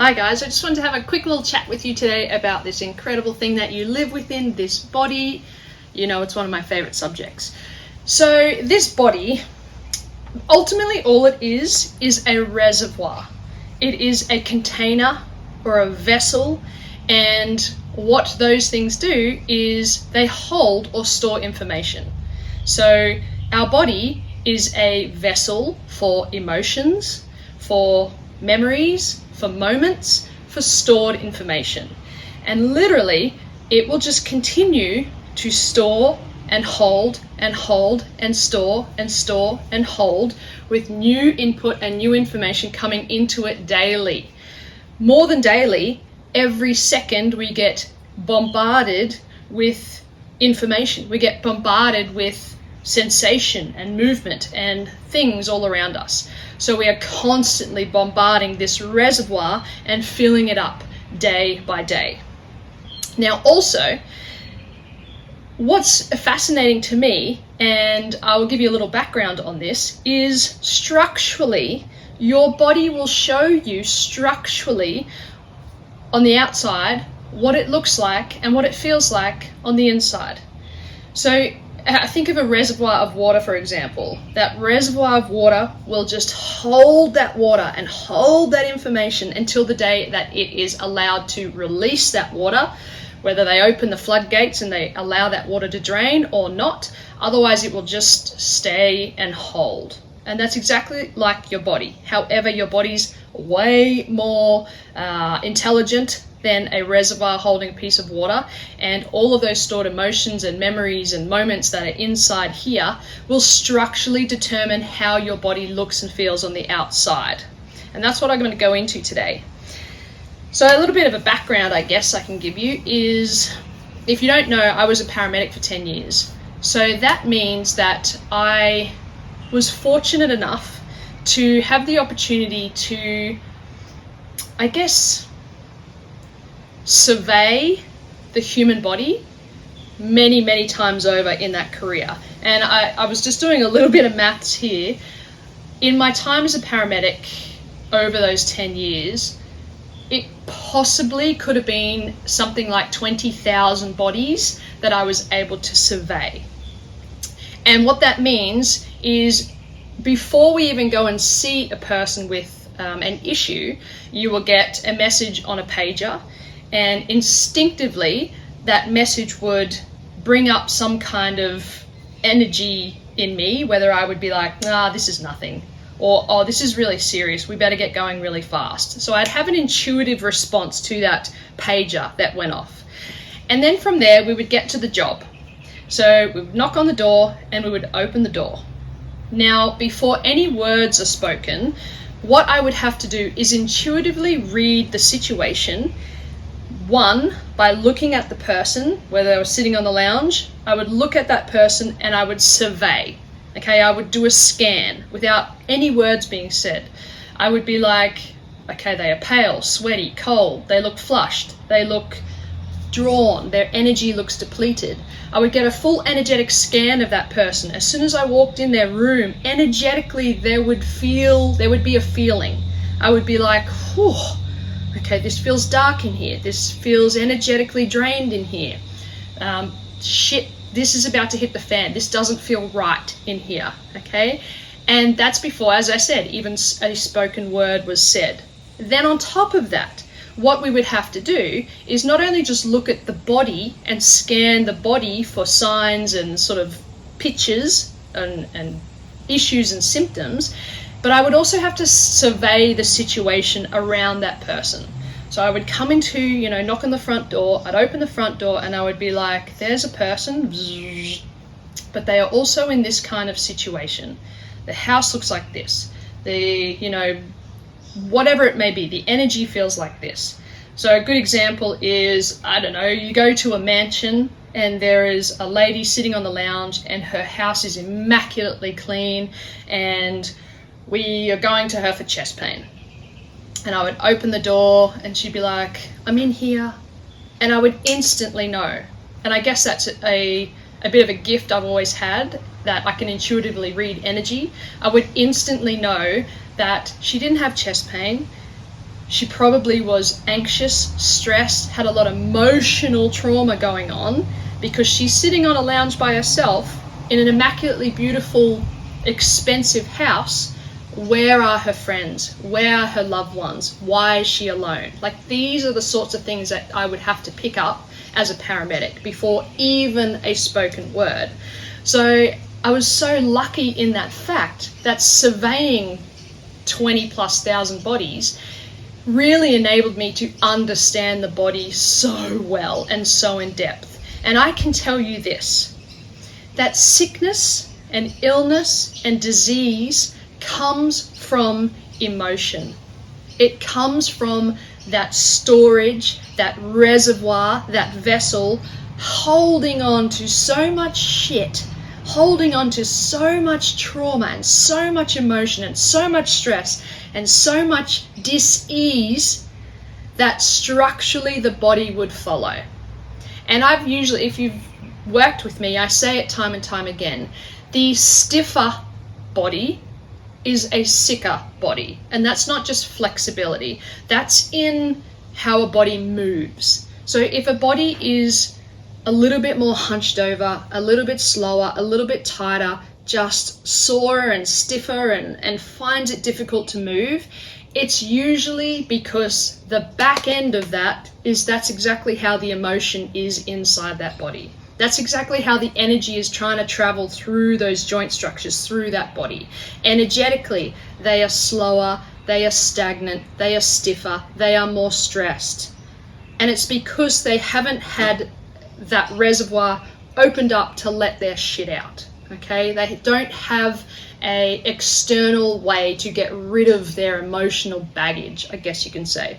Hi guys, I just wanted to have a quick little chat with you today about this incredible thing that you live within, this body. You know, it's one of my favorite subjects. So this body, ultimately all it is a reservoir. It is a container or a vessel, and what those things do is they hold or store information. So our body is a vessel for emotions, for memories, for moments, for stored information. And literally, it will just continue to store and hold and hold and store and store and hold with new input and new information coming into it daily. More than daily, every second we get bombarded with information. We get bombarded with sensation and movement and things all around us. So we are constantly bombarding this reservoir and filling it up day by day. Now also, what's fascinating to me, and I will give you a little background on this, is structurally, your body will show you structurally on the outside what it looks like and what it feels like on the inside. So think of a reservoir of water, for example. That reservoir of water will just hold that water and hold that information until the day that it is allowed to release that water, whether they open the floodgates and they allow that water to drain or not. Otherwise, it will just stay and hold. And that's exactly like your body. However, your body's way more intelligent than a reservoir holding a piece of water, and all of those stored emotions and memories and moments that are inside here will structurally determine how your body looks and feels on the outside. And that's what I'm going to go into today. So a little bit of a background I guess I can give you is, if you don't know, I was a paramedic for 10 years. So that means that I was fortunate enough to have the opportunity to, I guess, survey the human body many times over in that career. And I was just doing a little bit of maths here. In my time as a paramedic over those 10 years, it possibly could have been something like 20,000 bodies that I was able to survey. And what that means is, before we even go and see a person with an issue, you will get a message on a pager, and instinctively that message would bring up some kind of energy in me, whether I would be like, nah, this is nothing, or oh, this is really serious, we better get going really fast. So I'd have an intuitive response to that pager that went off. And then from there we would get to the job. So we would knock on the door and we would open the door. Now, before any words are spoken, what I would have to do is intuitively read the situation. One, by looking at the person, whether they were sitting on the lounge, I would look at that person and I would survey. Okay, I would do a scan without any words being said. I would be like, okay, they are pale, sweaty, cold, they look flushed, they look drawn, their energy looks depleted. I would get a full energetic scan of that person. As soon as I walked in their room, energetically there would be a feeling. I would be like, whew, okay, this feels dark in here. This feels energetically drained in here. Shit, this is about to hit the fan. This doesn't feel right in here, okay? And that's before, as I said, even a spoken word was said. Then on top of that, what we would have to do is not only just look at the body and scan the body for signs and sort of pictures and issues and symptoms, but I would also have to survey the situation around that person. So I would come into, knock on the front door, I'd open the front door and I would be like, there's a person, but they are also in this kind of situation. The house looks like this. Whatever it may be, the energy feels like this. So a good example is, I don't know, you go to a mansion and there is a lady sitting on the lounge and her house is immaculately clean, and we are going to her for chest pain. And I would open the door and she'd be like, I'm in here. And I would instantly know. And I guess that's a bit of a gift I've always had, that I can intuitively read energy. I would instantly know that she didn't have chest pain. She probably was anxious, stressed, had a lot of emotional trauma going on because she's sitting on a lounge by herself in an immaculately beautiful, expensive house. Where are her friends? Where are her loved ones? Why is she alone? Like, these are the sorts of things that I would have to pick up as a paramedic before even a spoken word. So I was so lucky in that fact that surveying 20,000+ bodies really enabled me to understand the body so well and so in depth. And I can tell you this, that sickness and illness and disease comes from emotion. It comes from that storage, that reservoir, that vessel, holding on to so much shit, holding on to so much trauma and so much emotion and so much stress and so much dis-ease that structurally the body would follow. And I've usually, if you've worked with me, I say it time and time again, the stiffer body is a sicker body. And that's not just flexibility, that's in how a body moves. So if a body is a little bit more hunched over, a little bit slower, a little bit tighter, just sore and stiffer and finds it difficult to move, it's usually because the back end of that is that's exactly how the emotion is inside that body. That's exactly how the energy is trying to travel through those joint structures, through that body. Energetically, they are slower, they are stagnant, they are stiffer, they are more stressed. And it's because they haven't had that reservoir opened up to let their shit out. Okay, they don't have a external way to get rid of their emotional baggage, I guess you can say.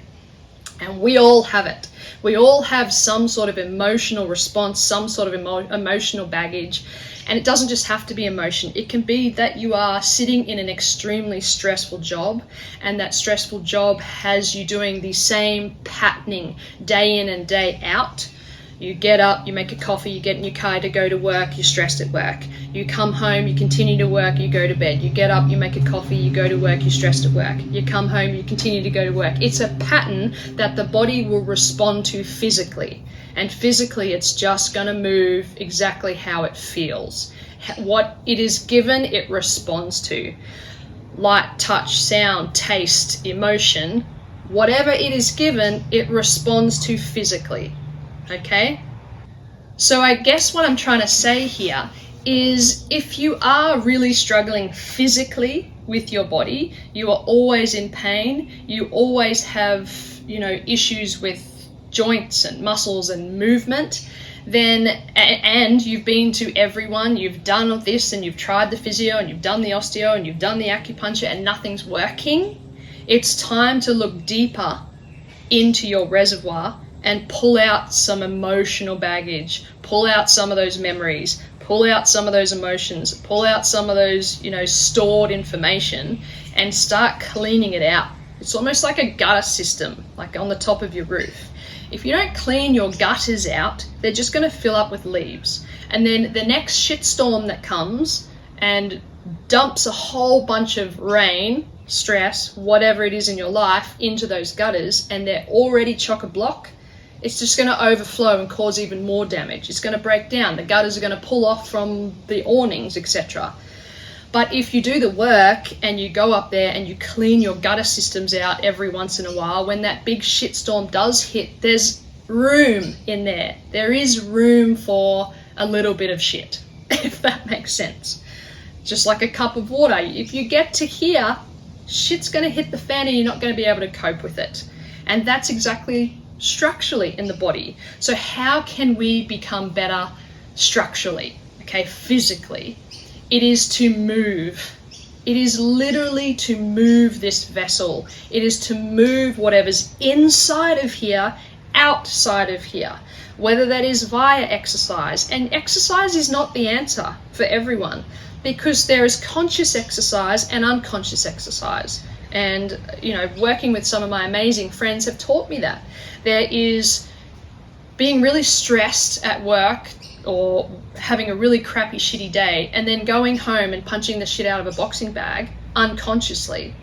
And we all have it. We all have some sort of emotional response, some sort of emotional baggage. And it doesn't just have to be emotion. It can be that you are sitting in an extremely stressful job, and that stressful job has you doing the same patterning day in and day out. You get up, you make a coffee, you get in your car to go to work, you're stressed at work. You come home, you continue to work, you go to bed. You get up, you make a coffee, you go to work, you're stressed at work. You come home, you continue to go to work. It's a pattern that the body will respond to physically. And physically, it's just going to move exactly how it feels. What it is given, it responds to. Light, touch, sound, taste, emotion, whatever it is given, it responds to physically. Okay? So I guess what I'm trying to say here is if you are really struggling physically with your body, you are always in pain, you always have, issues with joints and muscles and movement, then, and you've been to everyone, you've done this and you've tried the physio and you've done the osteo and you've done the acupuncture and nothing's working, it's time to look deeper into your reservoir and pull out some emotional baggage, pull out some of those memories, pull out some of those emotions, pull out some of those, stored information and start cleaning it out. It's almost like a gutter system, like on the top of your roof. If you don't clean your gutters out, they're just going to fill up with leaves. And then the next shitstorm that comes and dumps a whole bunch of rain, stress, whatever it is in your life into those gutters, and they're already chock-a-block, it's just going to overflow and cause even more damage. It's going to break down. The gutters are going to pull off from the awnings, etc. But if you do the work and you go up there and you clean your gutter systems out every once in a while, when that big shitstorm does hit, there's room in there. There is room for a little bit of shit, if that makes sense. Just like a cup of water. If you get to here, shit's going to hit the fan and you're not going to be able to cope with it. And that's exactly structurally in the body. So how can we become better structurally, physically? It is to move. It is literally to move this vessel. It is to move whatever's inside of here, outside of here, whether that is via exercise. And exercise is not the answer for everyone, because there is conscious exercise and unconscious exercise. And, working with some of my amazing friends have taught me that. There is being really stressed at work or having a really crappy, shitty day and then going home and punching the shit out of a boxing bag unconsciously.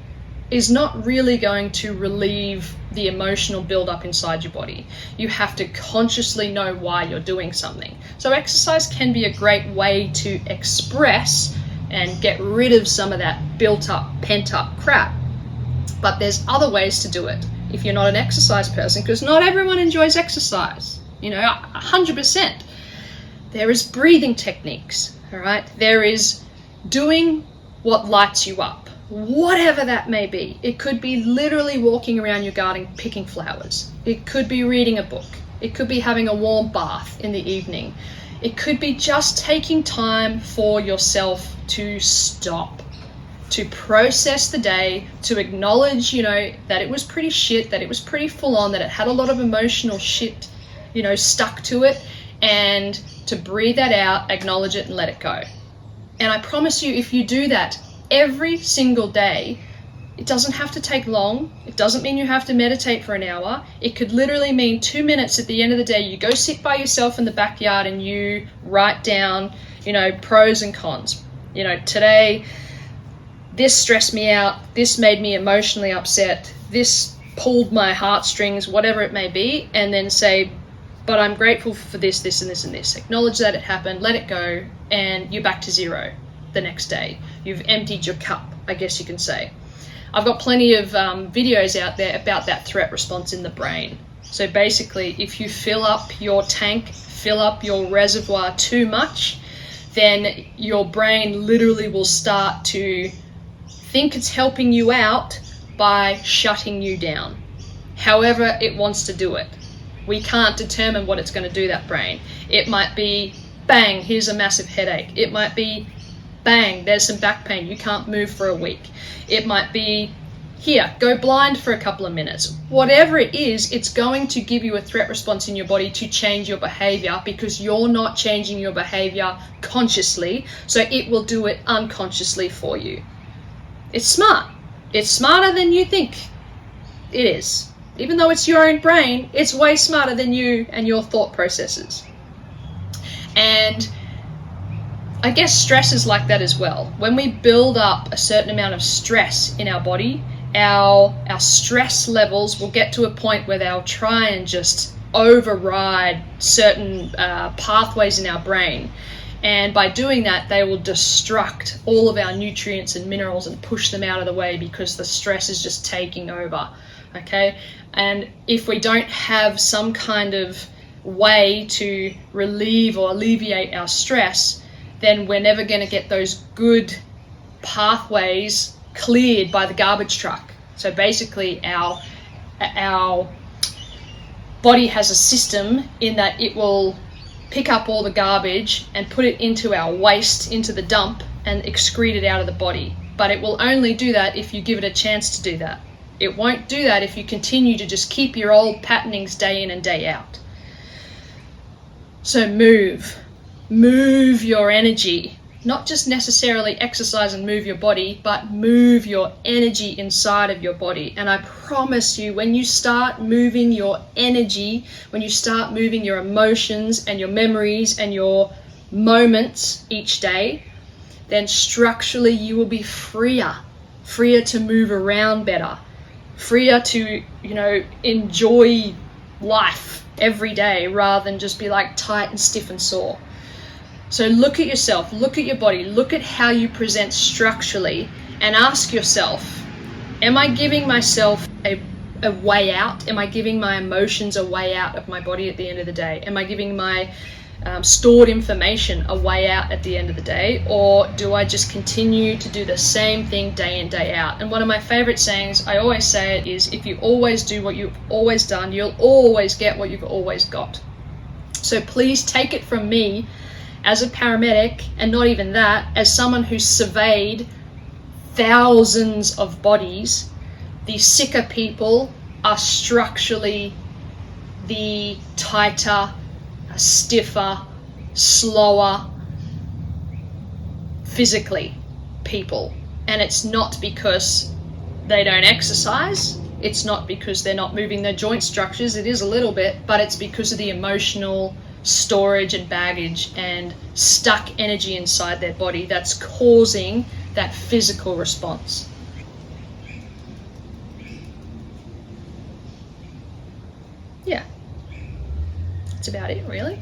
is not really going to relieve the emotional buildup inside your body. You have to consciously know why you're doing something. So exercise can be a great way to express and get rid of some of that built up, pent up crap. But there's other ways to do it if you're not an exercise person, because not everyone enjoys exercise, 100%. There is breathing techniques, all right? There is doing what lights you up, whatever that may be. It could be literally walking around your garden picking flowers. It could be reading a book. It could be having a warm bath in the evening. It could be just taking time for yourself to stop, to process the day, to acknowledge, that it was pretty shit, that it was pretty full on, that it had a lot of emotional shit, stuck to it, and to breathe that out, acknowledge it, and let it go. And I promise you, if you do that every single day, it doesn't have to take long. It doesn't mean you have to meditate for an hour. It could literally mean 2 minutes at the end of the day. You go sit by yourself in the backyard and you write down, pros and cons. Today, this stressed me out. This made me emotionally upset. This pulled my heartstrings, whatever it may be. And then say, but I'm grateful for this, this, and this, and this. Acknowledge that it happened, let it go, and you're back to zero the next day. You've emptied your cup, I guess you can say. I've got plenty of videos out there about that threat response in the brain. So basically, if you fill up your tank, fill up your reservoir too much, then your brain literally will start to think it's helping you out by shutting you down. However it wants to do it. We can't determine what it's going to do, that brain. It might be, bang, here's a massive headache. It might be, bang, there's some back pain, you can't move for a week. It might be, here, go blind for a couple of minutes. Whatever it is, it's going to give you a threat response in your body to change your behavior, because you're not changing your behavior consciously, so it will do it unconsciously for you. It's smart. It's smarter than you think it is. Even though it's your own brain, it's way smarter than you and your thought processes. And I guess stress is like that as well. When we build up a certain amount of stress in our body, our stress levels will get to a point where they'll try and just override certain pathways in our brain. And by doing that, they will destruct all of our nutrients and minerals and push them out of the way, because the stress is just taking over. Okay? And if we don't have some kind of way to relieve or alleviate our stress, then we're never going to get those good pathways cleared by the garbage truck. So basically our body has a system in that it will pick up all the garbage and put it into our waste, into the dump, and excrete it out of the body. But it will only do that if you give it a chance to do that. It won't do that if you continue to just keep your old patternings day in and day out. So move your energy, not just necessarily exercise and move your body, but move your energy inside of your body. And I promise you, when you start moving your energy, when you start moving your emotions and your memories and your moments each day, then structurally you will be freer to move around better, freer to, enjoy life every day rather than just be like tight and stiff and sore. So look at yourself, look at your body, look at how you present structurally, and ask yourself, am I giving myself a way out? Am I giving my emotions a way out of my body at the end of the day? Am I giving my stored information a way out at the end of the day? Or do I just continue to do the same thing day in, day out? And one of my favorite sayings, I always say it, is if you always do what you've always done, you'll always get what you've always got. So please take it from me, as a paramedic, and not even that, as someone who's surveyed thousands of bodies, the sicker people are structurally the tighter, stiffer, slower, physically people. And it's not because they don't exercise, it's not because they're not moving their joint structures, it is a little bit, but it's because of the emotional storage and baggage and stuck energy inside their body that's causing that physical response. Yeah. That's about it, really.